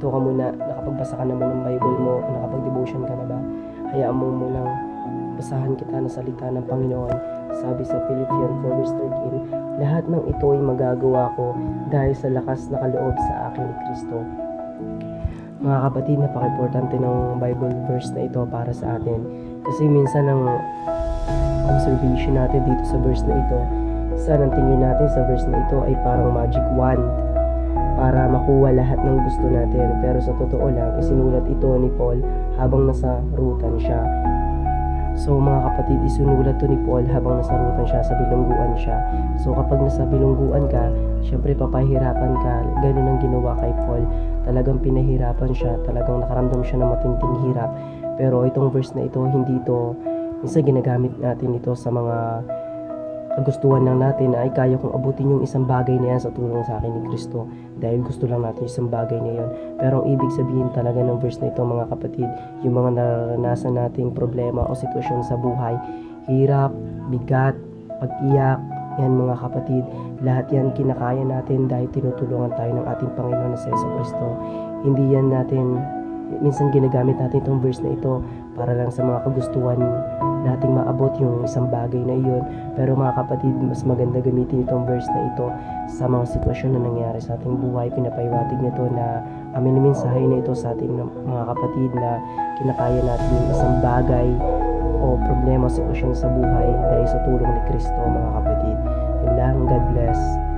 nandito ka muna, nakapagbasa ka naman ng Bible mo, nakapag-devotion ka na ba? Hayaan mo munang basahan kita ng salita ng Panginoon. Sabi sa Philippians 4 verse 13, lahat ng ito ay magagawa ko dahil sa lakas na kaloob sa akin ni Kristo. Mga kapatid, napaka-importante ng Bible verse na ito para sa atin. Kasi minsan ang observation natin dito sa verse na ito, ang tingin natin sa verse na ito ay parang magic wand para makuha lahat ng gusto natin. Pero sa totoo lang, isinulat ito ni Paul habang nasa rutan siya. So mga kapatid, isinulat to ni Paul habang nasa rutan siya, sa bilangguan siya. So kapag nasa bilangguan ka, syempre papahirapan ka. Ganun ang ginawa kay Paul. Talagang pinahirapan siya, talagang nakaramdam siya ng matinding hirap. Pero itong verse na ito, hindi ito, minsan ginagamit natin ito sa mga kagustuhan lang natin na ay kaya kong abutin yung isang bagay na yan sa tulong sa akin ni Kristo dahil gusto lang natin isang bagay na yun. Pero ang ibig sabihin talaga ng verse na ito, mga kapatid, yung mga nararanasan nating problema o sitwasyon sa buhay, hirap, bigat, pag-iyak, yan mga kapatid, lahat yan kinakaya natin dahil tinutulungan tayo ng ating Panginoon na si Jesucristo. Hindi yan natin, minsan ginagamit natin itong verse na ito para lang sa mga kagustuhan nating maabot yung isang bagay na iyon. Pero mga kapatid, mas maganda gamitin itong verse na ito sa mga sitwasyon na nangyari sa ating buhay. Pinapaiwatig nito na minimisahe na ito sa ating mga kapatid na kinakaya natin yung isang bagay o problema o sitwasyon sa buhay dahil sa tulong ni Kristo, mga kapatid. Yun lang, God bless.